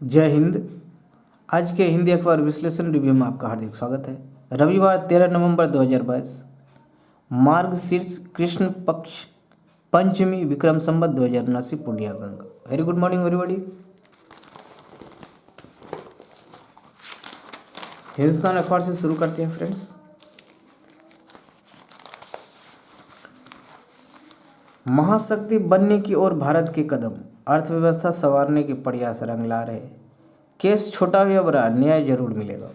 जय हिंद। आज के हिंदी अखबार विश्लेषण रिव्यू में आपका हार्दिक स्वागत है। रविवार 13 नवंबर 2022, मार्गशीर्ष कृष्ण पक्ष पंचमी, Vikram Samvat 2079, Purnia Ganga. Very good morning everybody. Hindustan अखबार से शुरू करते हैं फ्रेंड्स। महाशक्ति बनने की ओर भारत के कदम, अर्थव्यवस्था संवारने के प्रयास रंग ला रहे। केस छोटा हो या बड़ा, न्याय जरूर मिलेगा।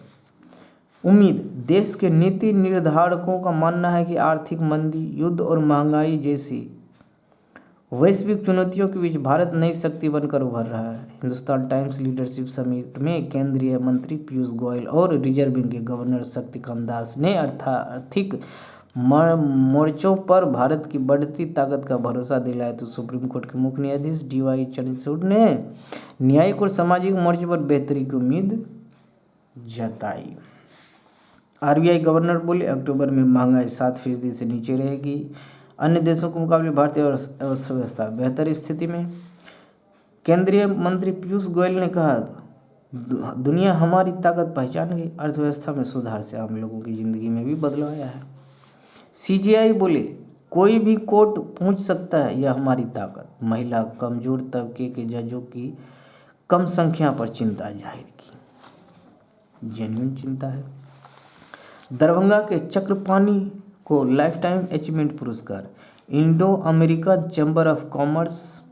उम्मीद, देश के नीति निर्धारकों का मानना है कि आर्थिक मंदी, युद्ध और महंगाई जैसी वैश्विक चुनौतियों के बीच भारत नई शक्ति बनकर उभर रहा है। हिंदुस्तान टाइम्स लीडरशिप समिट में केंद्रीय मंत्री पीयूष गोयल और रिजर्व बैंक के गवर्नर शक्तिकांत दास ने आर्थिक मोर्चों पर भारत की बढ़ती ताकत का भरोसा दिलाया, तो सुप्रीम कोर्ट के मुख्य न्यायाधीश DY चंद्रचूड़ ने न्यायिक और सामाजिक मोर्चे पर बेहतरी की उम्मीद जताई। RBI गवर्नर बोले, अक्टूबर में महंगाई 7% से नीचे रहेगी। अन्य देशों के मुकाबले भारतीय अर्थव्यवस्था बेहतर स्थिति में। केंद्रीय मंत्री पीयूष गोयल ने कहा, दुनिया हमारी ताकत पहचान गई। अर्थव्यवस्था में सुधार से आम लोगों की जिंदगी में भी बदलाव आया है। CGI बोले, कोई भी कोर्ट पूछ सकता है, यह हमारी ताकत। महिला कमजोर तबके के जजों की कम संख्या पर चिंता जाहिर की। जेन्युइन चिंता है। दरभंगा के चक्रपाणी को लाइफ टाइम अचीवमेंट पुरस्कार। Indo American chamber of commerce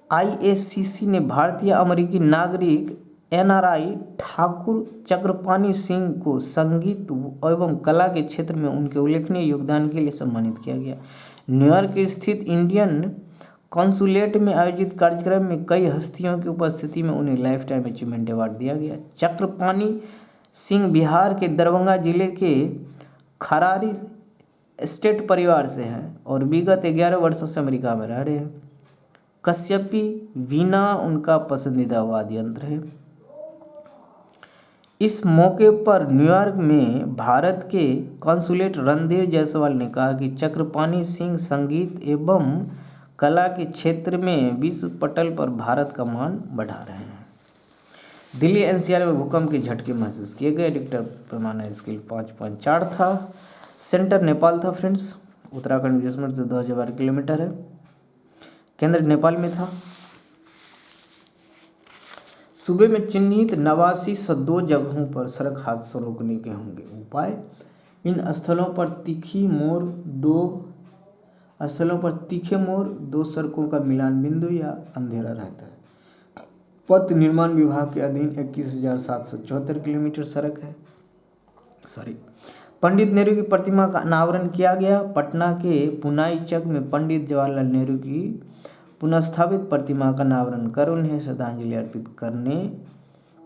IACC ने भारतीय अमेरिकी नागरिक NRI ठाकुर चक्रपाणी सिंह को संगीत एवं कला के क्षेत्र में उनके उल्लेखनीय योगदान के लिए सम्मानित किया गया। न्यूयॉर्क स्थित इंडियन कॉन्सुलेट में आयोजित कार्यक्रम में कई हस्तियों की उपस्थिति में उन्हें लाइफ टाइम अचीवमेंट अवार्ड दिया गया। चक्रपाणी सिंह बिहार के दरभंगा जिले के खरारी स्टेट परिवार से हैं और विगत 11 वर्षों से अमेरिका में रह रहे हैं। कश्यपी वीणा उनका पसंदीदा वाद्य यंत्र है। इस मौके पर न्यूयॉर्क में भारत के कॉन्सुलेट रणधीर जायसवाल ने कहा कि चक्रपाणी सिंह संगीत एवं कला के क्षेत्र में विश्व पटल पर भारत का मान बढ़ा रहे हैं। दिल्ली NCR में भूकंप के झटके महसूस किए गए। रिक्टर पैमाना स्केल 5.4 था। सेंटर नेपाल था फ्रेंड्स। उत्तराखंड विस्मृत से 2012 किलोमीटर है। केंद्र नेपाल में था। सूबे में चिन्हित 8902 जगहों पर सड़क हादसा रोकने के होंगे उपाय। इन स्थलों पर तीखे मोड़, दो सड़कों का मिलान बिंदु या अंधेरा रहता है। पथ निर्माण विभाग के अधीन 21,774 किलोमीटर सड़क है। पंडित नेहरू की प्रतिमा का अनावरण किया गया। पटना के पुनाई चक में पंडित जवाहरलाल नेहरू की पुनर्स्थापित प्रतिमा का अनावरण कर उन्हें श्रद्धांजलि अर्पित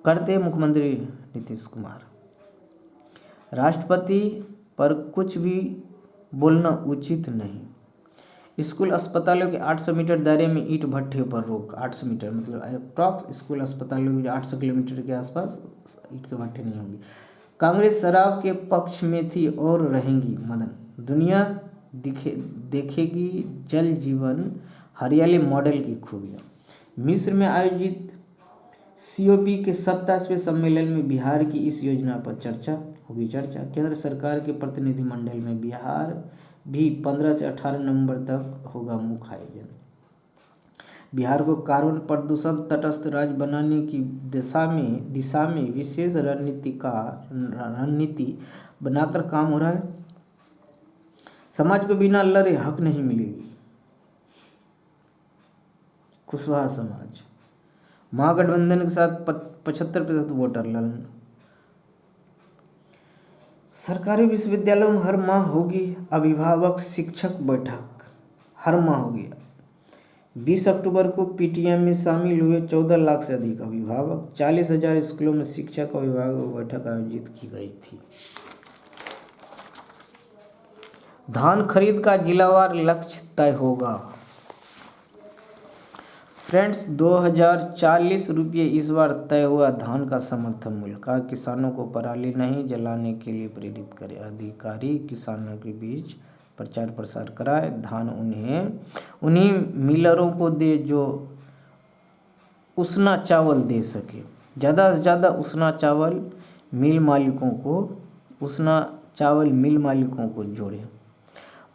करते मुख्यमंत्री नीतीश कुमार। राष्ट्रपति पर कुछ भी बोलना उचित नहीं। स्कूल अस्पतालों के 800 मीटर दायरे में ईंट भट्ठे पर रोक। 800 मीटर मतलब अप्रॉक्स स्कूल अस्पतालों के 800 किलोमीटर के आसपास ईंट के भट्ठे नहीं होंगे। कांग्रेस शराब के पक्ष में थी और रहेंगी मदन। दुनिया देखेगी जल जीवन हरियाली मॉडल की खूबियाँ। मिस्र में आयोजित COP के 27वें सम्मेलन में बिहार की इस योजना पर होगी चर्चा। केंद्र सरकार के प्रतिनिधिमंडल में बिहार भी 15 से 18 नवंबर तक होगा मुख्य आयोजन। बिहार को कार्बन प्रदूषण तटस्थ राज्य बनाने की दिशा में विशेष रणनीति बनाकर काम हो रहा है। समाज को बिना लड़े हक नहीं मिलेगी। कुशवाहा समाज। महागठबंधन के साथ 75% वोटर लड़न। सरकारी विश्वविद्यालयों में हर माह होगी अभिभावक शिक्षक बैठक। हर माह होगी। 20 अक्टूबर को PTM में शामिल हुए 14 लाख से अधिक अभिभावक। 40,000 स्कूलों में शिक्षक और अभिभावक बैठक आयोजित की गई थी। धान खरीद का जिलावार लक्ष्य तय होगा। फ्रेंड्स, 2040 रुपये इस बार तय हुआ धान का समर्थन मूल्य। का किसानों को पराली नहीं जलाने के लिए प्रेरित करें। अधिकारी किसानों के बीच प्रचार प्रसार कराए। धान उन्हीं मिलरों को दे जो उसना चावल दे सके, ज़्यादा से ज़्यादा उसना चावल मिल मालिकों को जोड़े।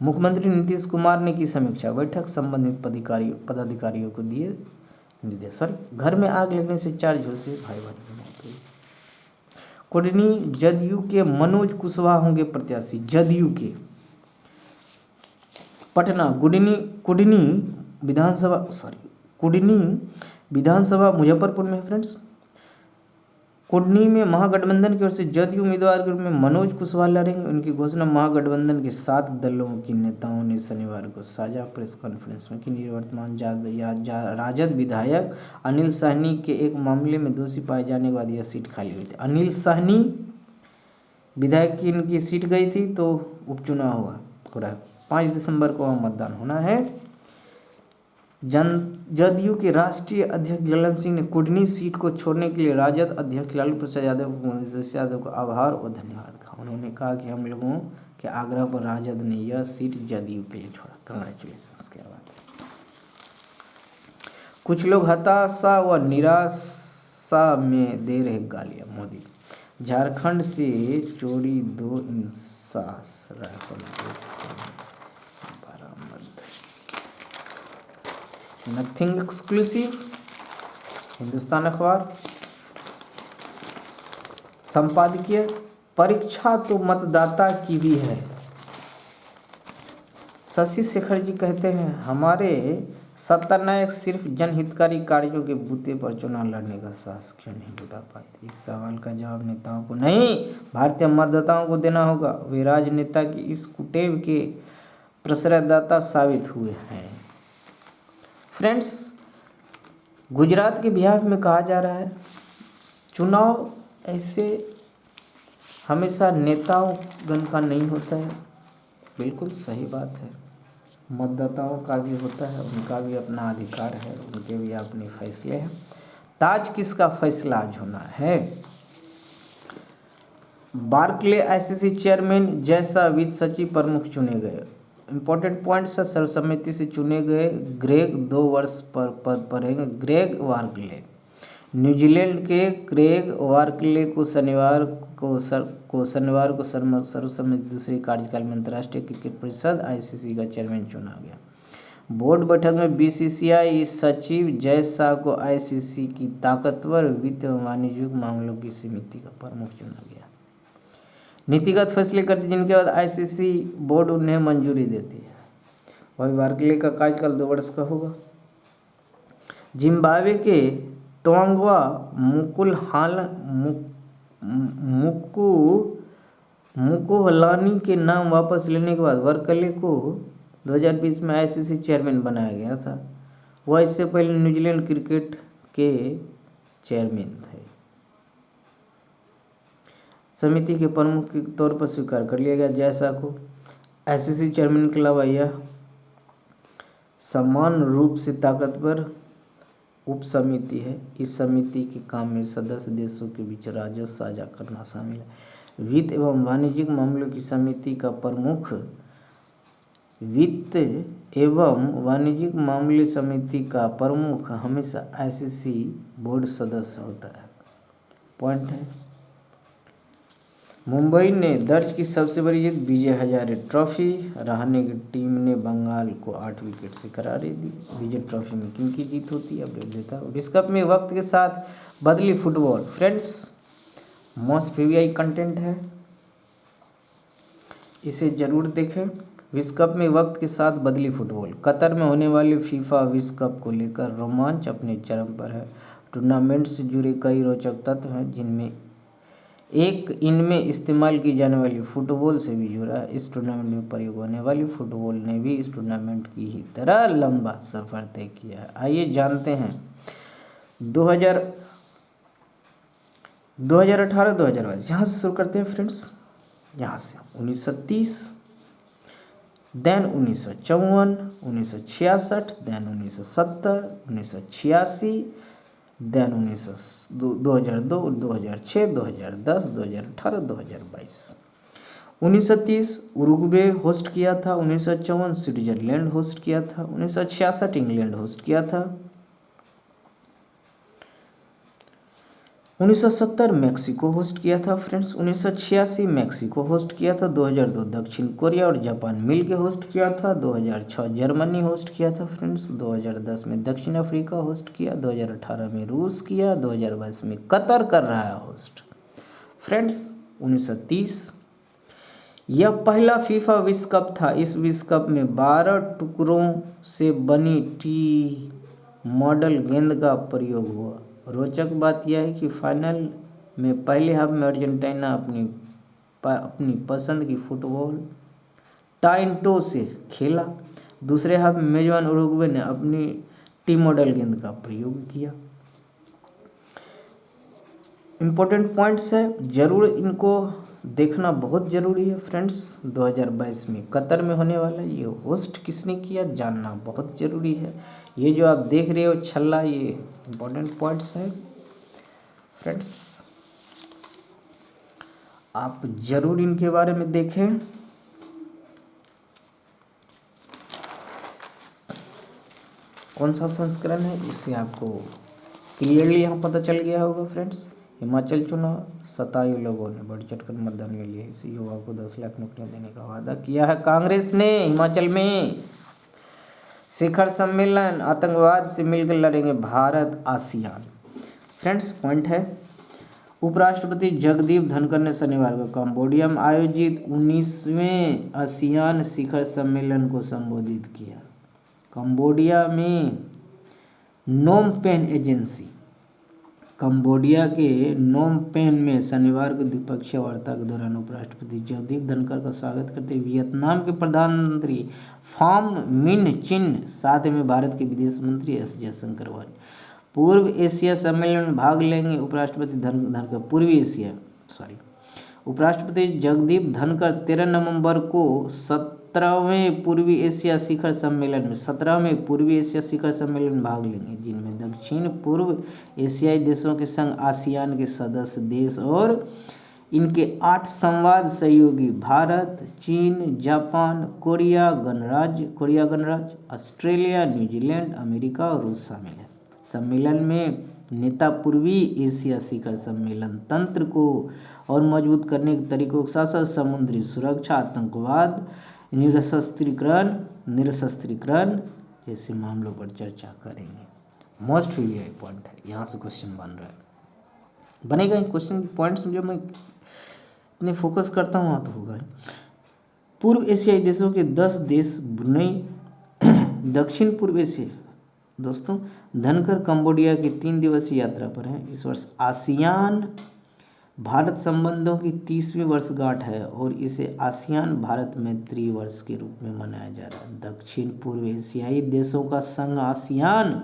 मुख्यमंत्री नीतीश कुमार ने की समीक्षा बैठक, संबंधित पदाधिकारियों को दिए निर्देश। घर में आग लगने से 4 झुलसे भाई बहन की मौत हुई। कुडनी जदयू के मनोज कुशवाहा होंगे प्रत्याशी, जदयू के। पटना कुडनी विधानसभा मुजफ्फरपुर में है फ्रेंड्स। कुडनी में महागठबंधन की ओर से जदयू उम्मीदवार के रूप में मनोज कुशवाहा लड़ेंगे। उनकी घोषणा महागठबंधन के 7 दलों के नेताओं ने शनिवार को साझा प्रेस कॉन्फ्रेंस में की। निवर्तमान राजद विधायक अनिल साहनी के एक मामले में दोषी पाए जाने के बाद यह सीट खाली हुई थी। अनिल साहनी विधायक की इनकी सीट गई थी तो उपचुनाव हो रहा है। 5 दिसंबर को मतदान होना है। जदयू के राष्ट्रीय अध्यक्ष ललन सिंह ने कुडनी सीट को छोड़ने के लिए राजद अध्यक्ष लालू प्रसाद यादव को आभार और धन्यवाद कहा। उन्होंने कहा कि हम लोगों के आग्रह पर राजद ने यह सीट जदयू के लिए छोड़ा। कांग्रेचुलेशंस के बाद कुछ लोग हताशा व निराशा में दे रहे गालियां। मोदी झारखंड से चोरी 2 इंसास राइफल बरामद। नथिंग एक्सक्लूसिव, हिंदुस्तान अखबार संपादकीय। परीक्षा तो मतदाता की भी है। शशि शेखर जी कहते हैं, हमारे सत्ता नायक सिर्फ जनहितकारी कार्यों के बूते पर चुनाव लड़ने का साहस क्यों नहीं जुटा पाते। इस सवाल का जवाब नेताओं को नहीं, भारतीय मतदाताओं को देना होगा। वे राजनेता की इस कुटेव के प्रश्रयदाता साबित हुए हैं। फ्रेंड्स, गुजरात के बिहार में कहा जा रहा है चुनाव ऐसे हमेशा नेताओं गण का नहीं होता है। बिल्कुल सही बात है, मतदाताओं का भी होता है, उनका भी अपना अधिकार है, उनके भी अपने फैसले हैं। ताज किसका फैसला आज होना है। बार्कले आईसीसी चेयरमैन जैसा वित्त सचिव प्रमुख चुने गए। इंपॉर्टेंट पॉइंट्स है, सर्वसम्मति से चुने गए ग्रेग 2 वर्ष पर पद पर रहेंगे। ग्रेग वार्कले, न्यूजीलैंड के ग्रेग वार्कले को शनिवार को सर्वसम्मति दूसरे कार्यकाल में अंतर्राष्ट्रीय क्रिकेट परिषद आईसीसी का चेयरमैन चुना गया। बोर्ड बैठक में बीसीसीआई सचिव जय शाह को आईसीसी की ताकतवर वित्त एवं वाणिज्यिक मामलों की समिति का प्रमुख चुना गया। नीतिगत फैसले करती जिनके बाद आईसीसी बोर्ड उन्हें मंजूरी देती है। वही वार्कले का कार्यकाल 2 वर्ष का होगा। जिम्बाब्वे के तोंगवा मुकुहलानी के नाम वापस लेने के बाद वार्कले को 2020 में आईसीसी चेयरमैन बनाया गया था। वह इससे पहले न्यूजीलैंड क्रिकेट के चेयरमैन थे। समिति के प्रमुख के तौर पर स्वीकार कर लिया गया। जैसा को आईसीसी चेयरमैन के अलावा यह समान रूप से ताकतवर उप समिति है। इस समिति के काम में सदस्य देशों के बीच राजस्व साझा करना शामिल है। वित्त एवं वाणिज्यिक मामलों की समिति का प्रमुख वित्त एवं वाणिज्यिक मामले समिति का प्रमुख हमेशा आईसीसी बोर्ड सदस्य होता है। पॉइंट है, मुंबई ने दर्ज की सबसे बड़ी जीत, विजय हजारे ट्रॉफी। रहाणे की टीम ने बंगाल को 8 विकेट से करारी दी। विजय ट्रॉफी में किनकी जीत होती है, अपडेट देता हूँ। विश्व कप में वक्त के साथ बदली football. Friends, most PVI content है, इसे जरूर देखें। विश्व कप में वक्त के साथ बदली फुटबॉल। कतर में होने वाले फीफा विश्व कप को लेकर रोमांच अपने चरम पर है। टूर्नामेंट से जुड़े कई रोचक तत्व हैं, जिनमें एक इनमें इस्तेमाल की जाने वाली फुटबॉल से भी जुड़ा है। इस टूर्नामेंट में प्रयोग होने वाली फुटबॉल ने भी इस टूर्नामेंट की ही तरह लंबा सफर तय किया है। आइए जानते हैं 2018-2022 यहाँ से शुरू करते हैं फ्रेंड्स। यहाँ से 1930, then 1954, 1966, then 1970, 1986, then 2002, 2006, 2010, 2018, 2022। 1930 Uruguay host किया था। 1954 स्विट्जरलैंड होस्ट किया था। 1966 इंग्लैंड होस्ट किया था। 1970 मैक्सिको होस्ट किया था फ्रेंड्स, 1986 मैक्सिको होस्ट किया था, 2002 दक्षिण कोरिया और जापान मिल के होस्ट किया था, 2006 जर्मनी होस्ट किया था फ्रेंड्स, 2010 में दक्षिण अफ्रीका होस्ट किया, 2018 में रूस किया, 2022 में कतर कर रहा है होस्ट फ्रेंड्स। 1930 यह पहला फीफा विश्व कप था। इस विश्व कप में 12 टुकड़ों से बनी टी मॉडल गेंद का प्रयोग हुआ। रोचक बात यह है कि फाइनल में पहले हाफ में अर्जेंटीना अपनी पसंद की फुटबॉल टाइंटो से खेला। दूसरे हाफ में मेजबान उरुग्वे ने अपनी टी मॉडल गेंद का प्रयोग किया। इम्पोर्टेंट पॉइंट्स है, जरूर इनको देखना बहुत ज़रूरी है फ्रेंड्स। 2022 में कतर में होने वाला ये होस्ट किसने किया जानना बहुत ज़रूरी है। ये जो आप देख रहे हो छल्ला, ये इम्पोर्टेंट पॉइंट्स है फ्रेंड्स, आप ज़रूर इनके बारे में देखें। कौन सा संस्करण है इससे आपको क्लियरली यहाँ पता चल गया होगा फ्रेंड्स। हिमाचल चुनाव, 27 लोगों ने बढ़ चढ़कर मतदान में लिया। इस युवा को 10 लाख नौकरियां देने का वादा किया है कांग्रेस ने। हिमाचल में शिखर सम्मेलन, आतंकवाद से मिलकर लड़ेंगे भारत आसियान। फ्रेंड्स पॉइंट है, उपराष्ट्रपति जगदीप धनखड़ ने शनिवार को कंबोडिया में आयोजित 19वें आसियान शिखर सम्मेलन को संबोधित किया। कंबोडिया में नोम पेन एजेंसी, कंबोडिया के नोम पेन में शनिवार को द्विपक्षीय वार्ता के दौरान उपराष्ट्रपति जगदीप धनखड़ का स्वागत करते हुए वियतनाम के प्रधानमंत्री फाम मिन चिन, साथ में भारत के विदेश मंत्री एस जयशंकर पूर्व एशिया सम्मेलन में भाग लेंगे। उपराष्ट्रपति जगदीप धनखड़ 13 नवंबर को 17वें पूर्वी एशिया शिखर सम्मेलन में भाग लेंगे, जिनमें दक्षिण पूर्व एशियाई देशों के संग आसियान के सदस्य देश और इनके 8 संवाद सहयोगी भारत, चीन, जापान, कोरिया गणराज्य, ऑस्ट्रेलिया, न्यूजीलैंड, अमेरिका और रूस शामिल है। सम्मेलन में नेता पूर्वी एशिया शिखर सम्मेलन तंत्र को और मजबूत करने के तरीकों के साथ साथ समुद्री सुरक्षा, आतंकवाद, निरस्त्रीकरण जैसे मामलों पर चर्चा करेंगे। मोस्ट वीवीआई पॉइंट है, यहाँ से क्वेश्चन बन रहा है, बनेगा। क्वेश्चन पॉइंट्स जब मैं इतने फोकस करता हूँ वहाँ तो होगा। पूर्व एशियाई देशों के 10 देश ब्रुनेई, दक्षिण पूर्व एशिया। दोस्तों धनखड़ कंबोडिया की 3 दिवसीय यात्रा पर हैं। इस वर्ष आसियान भारत संबंधों की 30वीं वर्षगांठ है और इसे आसियान भारत मैत्री वर्ष के रूप में मनाया जा रहा है। दक्षिण पूर्व एशियाई देशों का संघ आसियान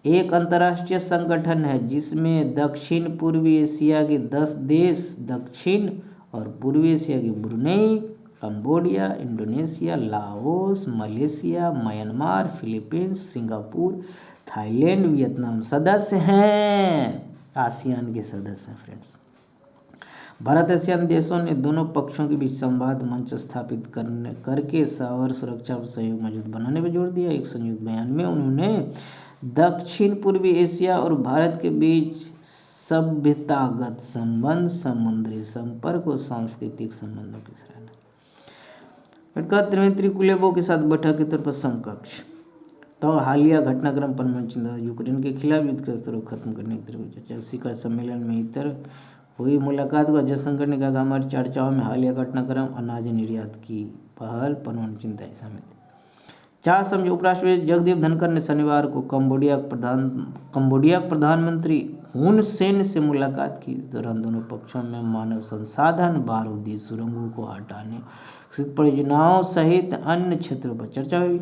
एक अंतर्राष्ट्रीय संगठन है जिसमें दक्षिण पूर्वी एशिया के 10 देश, दक्षिण और पूर्वी एशिया के Brunei, Cambodia, Indonesia, Laos, Malaysia, Myanmar, Philippines, Singapore, Thailand, Vietnam सदस्य हैं, आसियान के सदस्य हैं फ्रेंड्स। भारत आसियान देशों ने दोनों पक्षों के बीच संवाद मंच स्थापित करके और सुरक्षा और सहयोग मजबूत बनाने पर जोर दिया। एक संयुक्त बयान में उन्होंने दक्षिण पूर्वी एशिया और भारत के बीच सभ्यतागत संबंध, समुद्री संपर्क और सांस्कृतिक संबंधों की सराहना। दिमित्री कुलेबोव के साथ बैठक के तौर पर समकक्ष। तो हालिया घटनाक्रम पर मंचिंदा यूक्रेन के खिलाफ युद्ध के स्तर को खत्म करने की तरफ चर्चा। शिखर सम्मेलन में इतर हुई मुलाकात को जयशंकर ने कहा कि हमारी चर्चाओं में हालिया घटनाक्रम, अनाज निर्यात की पहल, परमाणु चिंता शामिल थी। 4 समझे। उपराष्ट्रपति जगदीप धनखड़ ने शनिवार को कंबोडिया के प्रधानमंत्री हुन सेन से मुलाकात की। इस दौरान दोनों पक्षों में मानव संसाधन, बारूदी सुरंगों को हटाने, परियोजनाओं सहित अन्य क्षेत्रों पर चर्चा हुई।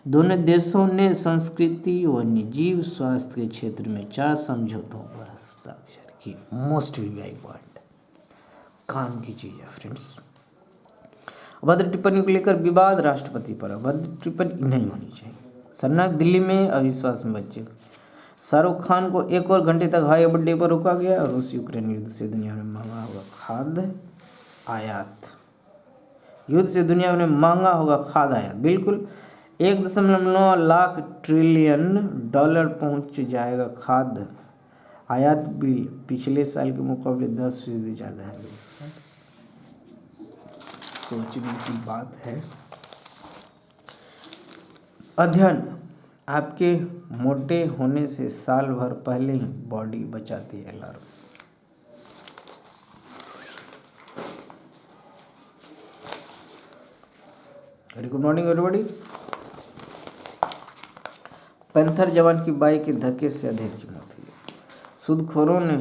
दोनों देशों ने संस्कृति, वन्यजीव, स्वास्थ्य के क्षेत्र में 4 समझौतों पर हस्ताक्षर किए। मोस्ट वीवीआई पॉइंट, काम की चीज है फ्रेंड्स। अभद्र टिप्पणी को लेकर विवाद राष्ट्रपति पर। अभद्र टिप्पणी नहीं होनी चाहिए। शर्नार्थ दिल्ली में अविश्वास में बच्चे। शाहरुख खान को 1 और घंटे तक हवाई अड्डे पर रोका गया। रूस यूक्रेन युद्ध से दुनिया में महंगा होगा खाद्य आयात। युद्ध से दुनिया में महंगा होगा खाद्य आयात। बिल्कुल 1.9 लाख ट्रिलियन डॉलर पहुंच जाएगा खाद्य आयात बिल पिछले साल के मुकाबले 10% ज़्यादा है। सोचने की बात है। अध्ययन, आपके मोटे होने से साल भर पहले ही बॉडी बचाती है alarm. Very good morning everybody. Panther जवान की बाइक के धक्के से अधेड़ की मौत हुई। सूदखोरों ने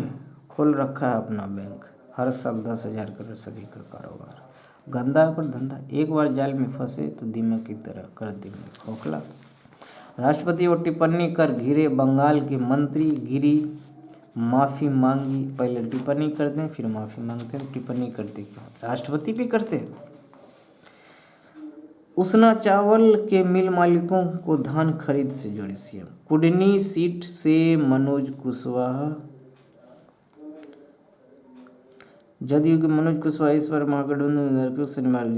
खोल रखा है अपना बैंक, हर साल 10,000 करोड़ से अधिक का कारोबार। गंदा पर धंधा, एक बार जाल में फंसे तो दीमक की तरह कर देंगे खोखला। राष्ट्रपति वो टिप्पणी कर घिरे बंगाल के मंत्री, गिरी माफ़ी मांगी। पहले टिप्पणी करते हैं फिर माफ़ी मांगते हैं, टिप्पणी करते क्यों? राष्ट्रपति भी करते हैं। उसना चावल के मिल मालिकों को धान खरीद से जोड़े सीएम। कुडनी सीट से मनोज कुशवाहा, जदयू के मनोज कुशवाहा इस बार महागठबंधन शनिवार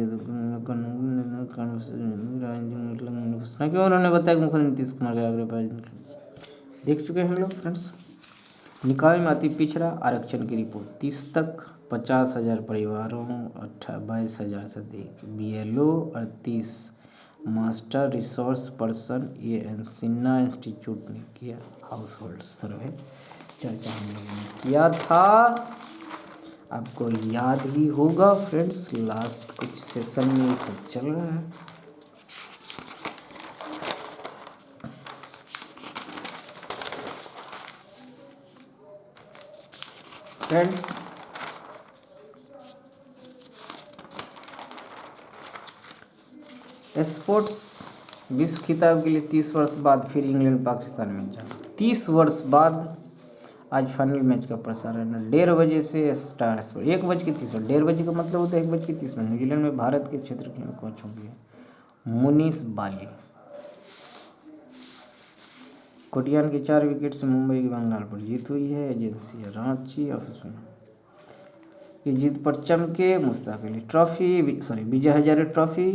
घोषणा की। उन्होंने बताया कि मुख्यमंत्री नीतीश कुमार के आग्रह पर देख चुके हैं हम लोग फ्रेंड्स। निकाय में अति पिछड़ा आरक्षण की रिपोर्ट, 30 तक 50,000 परिवारों, 22,000 से अधिक BLO, 38 मास्टर रिसोर्स पर्सन। ये सिन्हा इंस्टीट्यूट ने किया हाउस होल्ड सर्वे, चर्चा हम लोगों ने किया था, आपको याद ही होगा फ्रेंड्स। लास्ट कुछ सेशन में ये सब चल रहा है। फ्रेंड्स स्पोर्ट्स विश्व खिताब के लिए 30 वर्ष बाद फिर इंग्लैंड पाकिस्तान में जाना। 30 वर्ष बाद आज फाइनल मैच का प्रसारण है 1:30 बजे से स्टार स्पोर्ट। 1:30, 1:30 बजे का मतलब होता है 1:30 में। न्यूजीलैंड में भारत के क्षेत्र के कोच होंगे मुनीश बाली। कोटियान के 4 विकेट से मुंबई की बंगाल पर जीत हुई है। एजेंसी रांची ऑफिस में ये जीत पर चमके Mushtaq Ali trophy, Vijay Hazare trophy.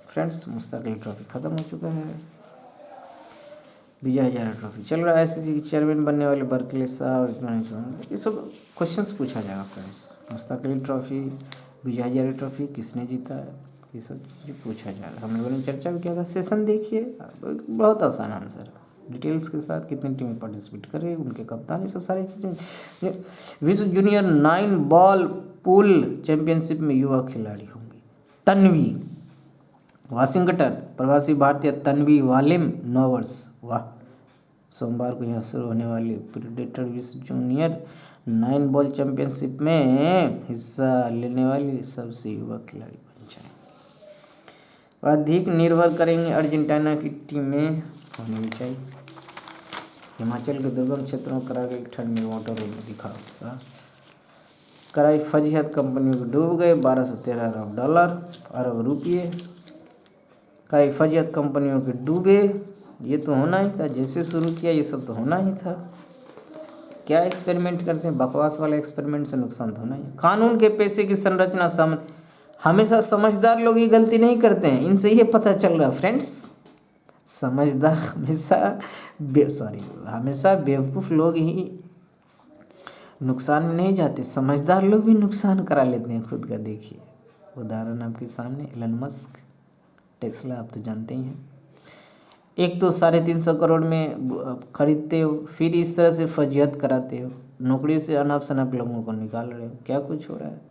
Friends Mushtaq Ali trophy खत्म हो चुका है, विजय हजारे ट्रॉफी चल रहा है। ICC के चेयरमैन बनने वाले बर्कले साहब, ये सब क्वेश्चंस पूछा जाएगा friends. Mushtaq Ali trophy, Vijay Hazare trophy किसने जीता है, ये सब चीज़ें पूछा जाएगा। हम लोगों ने चर्चा भी किया था। सेशन देखिए, बहुत आसान आंसर, डिटेल्स के साथ कितनी टीमें पार्टिसिपेट कर रही है, उनके कप्तान, ये सब सारी चीज़ें। विश्व जूनियर 9 बॉल पूल चैंपियनशिप में युवा खिलाड़ी होंगी तन्वी। वाशिंगटन, प्रवासी भारतीय तन्वी वालिम 9 वर्ष। वाह, सोमवार को यहाँ शुरू होने वाली प्रीडेटर विश्व जूनियर 9 बॉल चैंपियनशिप में हिस्सा लेने वाली सबसे युवा खिलाड़ी बन जाएंगे। अधिक निर्भर करेंगे अर्जेंटीना की टीमें होनी भी चाहिए। हिमाचल के दुर्गम क्षेत्रों में करा गई ठंड में वाटर रोड दिखा उत्साह। कराई फजीहत कंपनियों को डूब गए 12 से 13 अरब रुपये। कराई फजीहत कंपनियों के डूबे, ये तो होना ही था, जैसे शुरू किया ये सब तो होना ही था। क्या एक्सपेरिमेंट करते हैं, बकवास वाले एक्सपेरिमेंट से नुकसान तो होना ही। कानून के पेशे की संरचना हमेशा समझदार लोग ही गलती नहीं करते हैं, इनसे ये पता चल रहा है फ्रेंड्स। समझदार हमेशा बेवकूफ़ लोग ही नुकसान में नहीं जाते, समझदार लोग भी नुकसान करा लेते हैं खुद का। देखिए उदाहरण आपके सामने, एलन मस्क, टेस्ला, आप तो जानते ही हैं। एक तो 350 करोड़ में खरीदते हो, फिर इस तरह से फजीहत कराते हो, नौकरी से अनाप शनाप लोगों को निकाल रहे हो। क्या कुछ हो रहा है,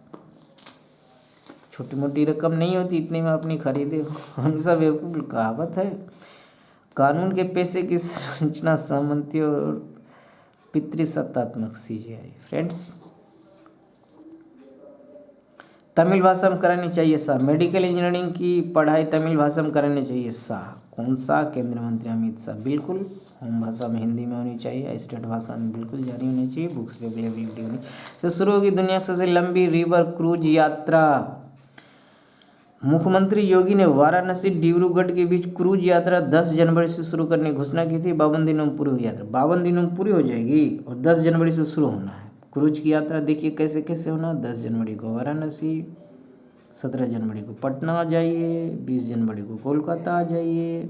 छोटी मोटी रकम नहीं होती, इतने में अपनी खरीदे हो। हमेशा बेवकूफ़ कहावत है। कानून के पेशे की संरचना सामंती और पितृसत्तात्मक CGI। फ्रेंड्स तमिल भाषा में करानी चाहिए सा, मेडिकल इंजीनियरिंग की पढ़ाई तमिल भाषा में करानी चाहिए सा। कौन सा? केंद्रीय मंत्री अमित शाह। बिल्कुल होम भाषा में हिंदी में होनी चाहिए, स्टेट भाषा में बिल्कुल जारी होनी चाहिए, बुक्स पे अवेलेबिलिटी होनी। तो शुरू होगी दुनिया की सबसे लंबी रिवर क्रूज यात्रा। मुख्यमंत्री योगी ने वाराणसी डिब्रूगढ़ के बीच क्रूज यात्रा 10 जनवरी से शुरू करने की घोषणा की थी। 52 दिनों में पूरी हुई यात्रा, 52 दिनों में पूरी हो जाएगी और 10 जनवरी से शुरू होना है क्रूज की यात्रा। देखिए कैसे कैसे होना। 10 जनवरी को वाराणसी, 17 जनवरी को पटना आ जाइए, 20 जनवरी को कोलकाता आ जाइए,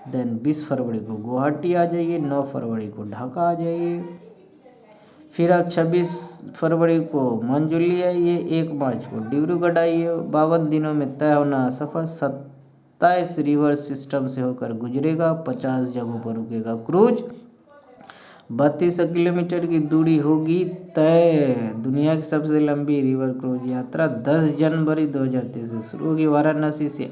देन 20 फरवरी को गुवाहाटी आ जाइए, 9 फरवरी को ढाका आ जाइए, फिर अब 26 फरवरी को मंजूली है, ये 1 मार्च को डिब्रूगढ़ आई है। 52 दिनों में तय होना सफर, 27 रिवर सिस्टम से होकर गुजरेगा, 50 जगहों पर रुकेगा क्रूज, 32 किलोमीटर की दूरी होगी तय। दुनिया की सबसे लंबी रिवर क्रूज यात्रा 10 जनवरी 2023 से शुरू होगी। वाराणसी से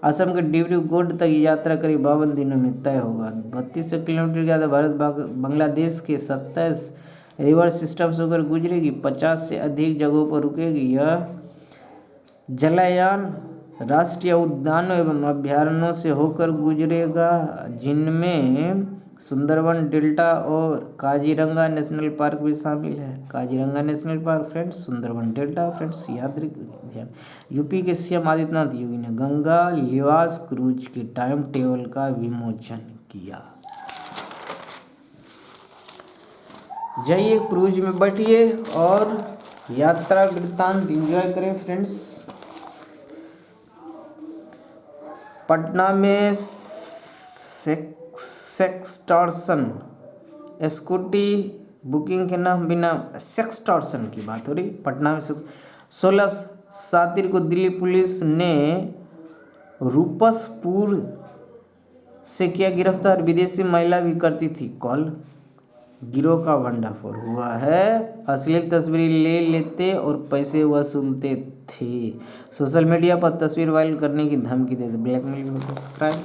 असम के डिब्रूगढ़ तक यात्रा करीब 52 दिनों में तय होगा। 32 किलोमीटर के बाद भारत बांग्लादेश के 27 रिवर सिस्टम से होकर गुजरेगी, 50 से अधिक जगहों पर रुकेगी। यह जलायान राष्ट्रीय उद्यानों एवं अभ्यारण्यों से होकर गुजरेगा, जिनमें सुंदरवन डेल्टा और काजीरंगा नेशनल पार्क भी शामिल है। Kaziranga national park friends, Sundarbans delta friends, याद रखिए। यूपी के सीएम आदित्यनाथ योगी ने गंगा लिवास क्रूज के टाइम टेबल का विमोचन किया। जाइए क्रूज में बैठिए और यात्रा वृत्तांत एंजॉय करें फ्रेंड्स। पटना में सेक्सटॉर्शन स्कूटी बुकिंग के नाम बिना सेक्सटॉर्शन की बात हो रही। पटना में 16 सातिर को दिल्ली पुलिस ने रूपसपुर से किया गिरफ्तार, विदेशी महिला भी करती थी कॉल। गिरोह का भंडाफोड़ हुआ है, अश्लील तस्वीरें ले लेते और पैसे वसूलते थे। सोशल मीडिया पर तस्वीर वायरल करने की धमकी देते, blackmail crime.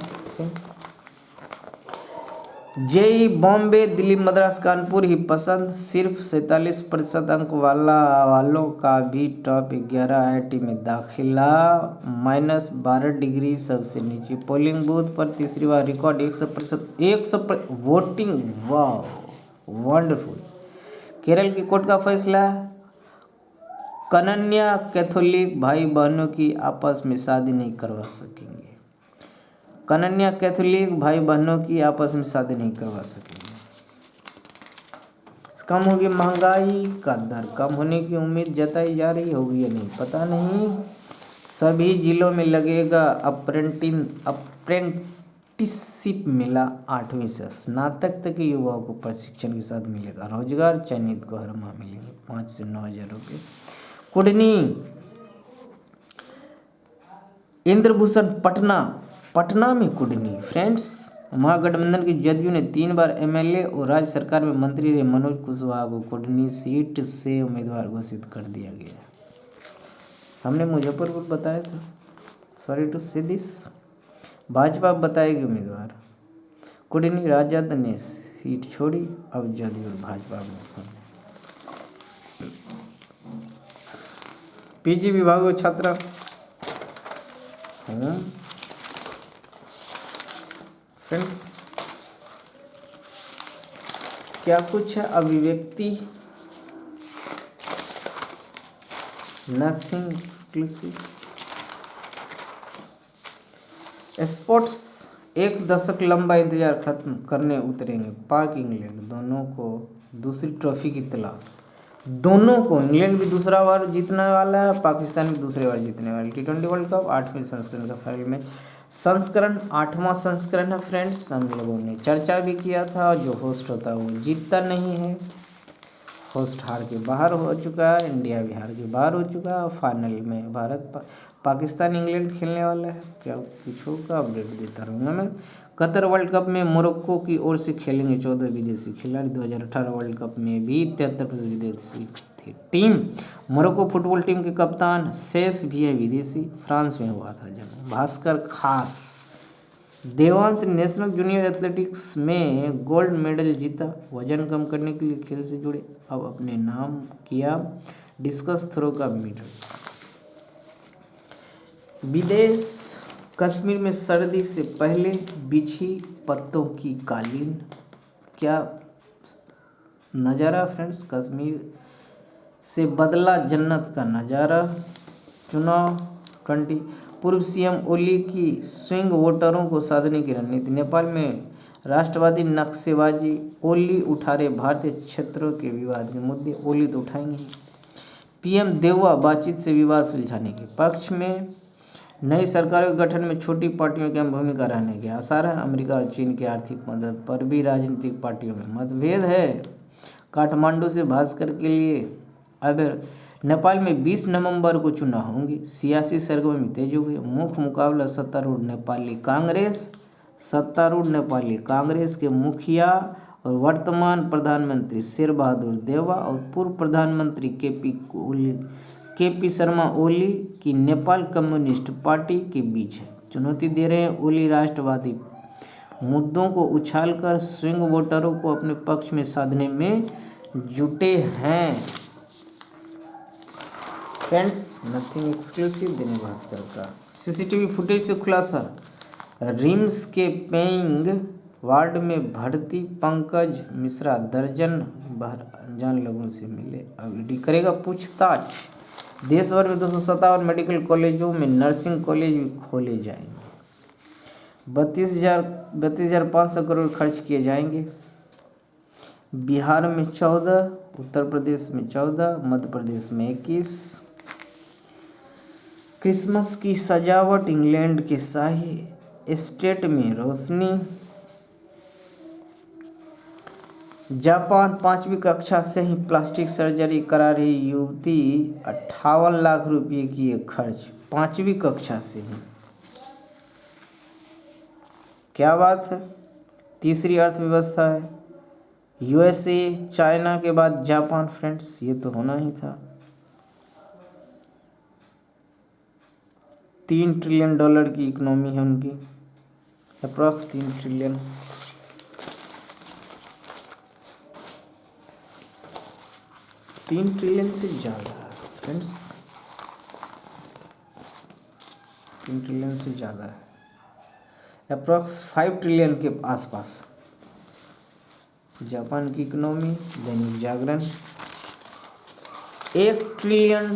JEE Bombay Delhi Madras Kanpur ही पसंद, सिर्फ 47% अंक वालों का भी टॉप 11 IIT में दाखिला, -12 डिग्री सबसे नीचे। पोलिंग बूथ पर तीसरी बार रिकॉर्ड 100% वोटिंग, वाह वंडरफुल। केरल की कोर्ट का फैसला, कन्या कैथोलिक भाई बहनों की आपस में शादी नहीं करवा सकेंगे। कन्या कैथोलिक भाई बहनों की आपस में शादी नहीं करवा सकेंगे। कम होगी महंगाई का दर, कम होने की उम्मीद जताई जा रही होगी या नहीं पता नहीं। सभी जिलों में लगेगा अप्रेंटिसशिप मेला, 8वीं से स्नातक तक के युवाओं को प्रशिक्षण के साथ मिलेगा रोजगार, चयनित को हर माह मिलेंगे 5 से 9 हज़ार रुपये। कुडनी इंद्रभूषण पटना में कुडनी फ्रेंड्स। महागठबंधन की जदयू ने 3 बार MLA और राज्य सरकार में मंत्री रहे मनोज कुशवाहा को कुडनी सीट से उम्मीदवार घोषित कर दिया गया। हमने मुजफ्फरपुर बताया था, सॉरी टू से दिस। भाजपा बताएगी उम्मीदवार, कुडनी राजद ने सीट छोड़ी, अब जदयू और भाजपा में सामने। PG विभाग छात्रा फ्रेंड्स, क्या कुछ है अभिव्यक्ति, नथिंग एक्सक्लूसिव। स्पोर्ट्स, 1 दशक लंबा इंतजार खत्म करने उतरेंगे पाक इंग्लैंड, दोनों को दूसरी ट्रॉफी की तलाश। दोनों को, इंग्लैंड भी दूसरा बार जीतने वाला है, पाकिस्तान भी दूसरी बार जीतने वाला है। T20 वर्ल्ड कप 8वें संस्करण का फाइनल में संस्करण 8वां संस्करण है फ्रेंड्स। हम लोगों ने चर्चा भी किया था, जो होस्ट होता है वो जीतता नहीं है। होस्ट हार के बाहर हो चुका है, इंडिया भी हार के बाहर हो चुका है। फाइनल में भारत पाकिस्तान इंग्लैंड खेलने वाला है। क्या कुछ होगा अपडेट देता रहूँगा मैं। कतर वर्ल्ड कप में मोरक्को की ओर से खेलेंगे 14 विदेशी खिलाड़ी। 2018 वर्ल्ड कप में भी 73% विदेशी थे। टीम मोरक्को फुटबॉल टीम के कप्तान शेष भी है विदेशी। फ्रांस में हुआ था जन्म। भास्कर खास। देवांश नेशनल जूनियर एथलेटिक्स में गोल्ड मेडल जीता। वजन कम करने के लिए खेल से जुड़े, अब अपने नाम किया डिस्कस थ्रो का मेडल। विदेश, कश्मीर में सर्दी से पहले बिछी पत्तों की कालीन। क्या नज़ारा फ्रेंड्स, कश्मीर से बदला जन्नत का नज़ारा। चुनाव 20, पूर्व CM ओली की स्विंग वोटरों को साधने की रणनीति। नेपाल में राष्ट्रवादी नक्सेबाजी, ओली उठा रहे भारतीय क्षेत्रों के विवाद के मुद्दे। ओली तो उठाएंगे। PM देउवा बातचीत से विवाद सुलझाने के पक्ष में। नई सरकार के गठन में छोटी पार्टियों की अहम भूमिका रहने के आसार हैं। अमेरिका और चीन की आर्थिक मदद पर भी राजनीतिक पार्टियों में मतभेद है। काठमांडू से भास्कर के लिए अब नेपाल में 20 नवंबर को चुनाव होंगे। सियासी सरगर्मी तेज हो गई। मुख्य मुकाबला सत्तारूढ़ नेपाली कांग्रेस के मुखिया और वर्तमान प्रधानमंत्री शेर बहादुर देउवा और पूर्व प्रधानमंत्री केपी शर्मा ओली की नेपाल कम्युनिस्ट पार्टी के बीच है। चुनौती दे रहे हैं ओली राष्ट्रवादी मुद्दों को उछालकर स्विंग वोटरों को अपने पक्ष में साधने में जुटे हैं। Friends, nothing exclusive Dainik Bhaskar का सीसीटीवी फुटेज से खुलासा। रिम्स के पेइंग वार्ड में भर्ती पंकज मिश्रा दर्जन भर अनजान लोगों से मिले। अब ईडी करेगा पूछताछ। देश भर में 257 मेडिकल कॉलेजों में नर्सिंग कॉलेज भी खोले जाएंगे। 32,500 करोड़ खर्च किए जाएंगे। बिहार में 14, उत्तर प्रदेश में 14, मध्य प्रदेश में 21। क्रिसमस की सजावट इंग्लैंड के शाही एस्टेट में रोशनी। जापान 5वीं कक्षा से ही प्लास्टिक सर्जरी करा रही युवती 58 लाख रुपये किए खर्च। 5वीं कक्षा से ही, क्या बात है। तीसरी अर्थव्यवस्था है। यूएसए चाइना के बाद जापान। फ्रेंड्स, ये तो होना ही था। $3 ट्रिलियन की इकोनॉमी है उनकी, अप्रॉक्स 3 ट्रिलियन। $3 ट्रिलियन से ज़्यादा है फ्रेंड्स, 3 ट्रिलियन से ज़्यादा है, अप्रॉक्स 5 ट्रिलियन के आसपास जापान की economy. Dainik Jagran. $1 trillion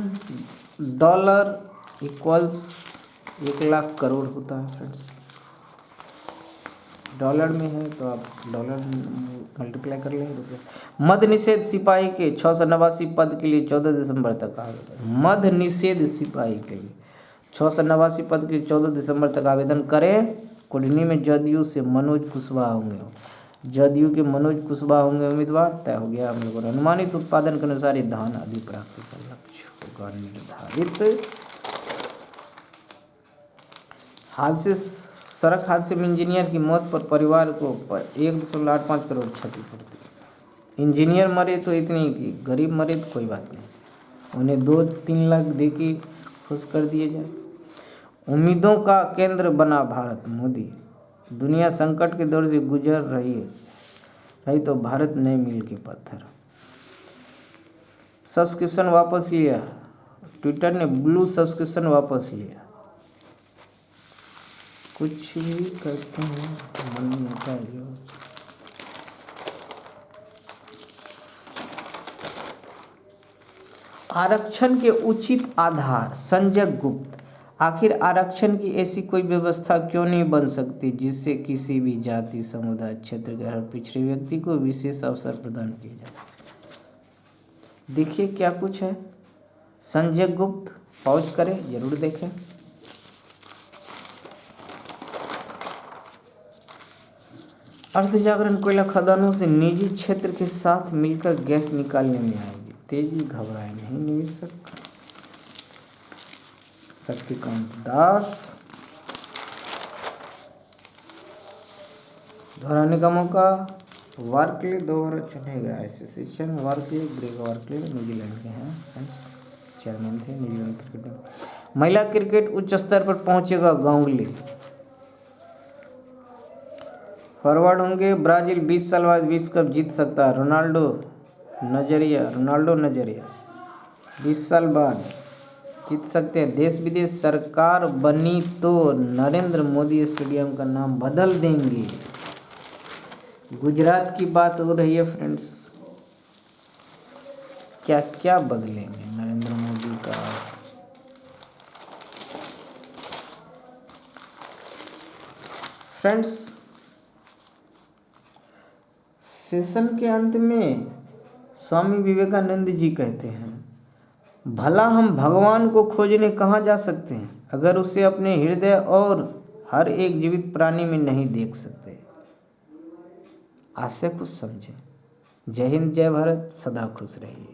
equals 1 lakh crore होता है। फ्रेंड्स, डॉलर में है तो आप डॉलर मल्टीप्लाई कर लेंगे रुपये। मद्य निषेध सिपाही के 689 पद के लिए 14 दिसंबर तक आवेदन। मद्य निषेध सिपाही के लिए 689 पद के लिए 14 दिसंबर तक आवेदन करें। कुढ़नी में जदयू से मनोज कुशवाहा होंगे। जदयू के मनोज कुशवाहा होंगे उम्मीदवार। तय हो गया हम लोगों ने। अनुमानित उत्पादन के अनुसार ही धान आदि प्राप्ति का लक्ष्य होगा निर्धारित। सड़क हादसे में इंजीनियर की मौत पर परिवार को 1.85 करोड़ क्षतिपूर्ति। इंजीनियर मरे तो इतनी कि गरीब मरे तो कोई बात नहीं, उन्हें 2-3 लाख दे के खुश कर दिए जाए। उम्मीदों का केंद्र बना भारत। मोदी। दुनिया संकट के दौर से गुजर रही तो भारत नए मील के पत्थर। सब्सक्रिप्शन वापस लिया। ट्विटर ने ब्लू सब्सक्रिप्शन वापस लिया। कुछ भी करते हैं मन में का जो आरक्षण के उचित आधार। संजय गुप्त। आखिर आरक्षण की ऐसी कोई व्यवस्था क्यों नहीं बन सकती जिससे किसी भी जाति, समुदाय, क्षेत्र के हर पिछड़े व्यक्ति को विशेष अवसर प्रदान किए जाए। देखिए क्या कुछ है। संजय गुप्त, पॉज करें, जरूर देखें। अर्थ जागरण। कोयला खदानों से निजी क्षेत्र के साथ मिलकर गैस निकालने में आएगी तेजी, घबराए नहीं निवेशक। शक्तिकांत दास। दोहराने का मौका। वार्कले 2 बार चुने गए एसोसिएशन। वार्कले, ग्रेग वार्कले न्यूजीलैंड के हैं फ्रेंड्स, चेयरमैन थे न्यूजीलैंड क्रिकेट टीम। महिला क्रिकेट उच्च स्तर पर पहुंचेगा गांगुली। फॉरवर्ड होंगे। ब्राजील 20 साल बाद विश्व कप जीत सकता है। रोनाल्डो नजरिया 20 साल बाद जीत सकते हैं। देश विदेश सरकार बनी तो नरेंद्र मोदी स्टेडियम का नाम बदल देंगे। गुजरात की बात हो रही है फ्रेंड्स, क्या क्या बदलेंगे नरेंद्र मोदी का। फ्रेंड्स, सेशन के अंत में स्वामी विवेकानंद जी कहते हैं, भला हम भगवान को खोजने कहाँ जा सकते हैं अगर उसे अपने हृदय और हर एक जीवित प्राणी में नहीं देख सकते। आज से कुछ समझें। जय हिंद, जय भारत, सदा खुश रहिए।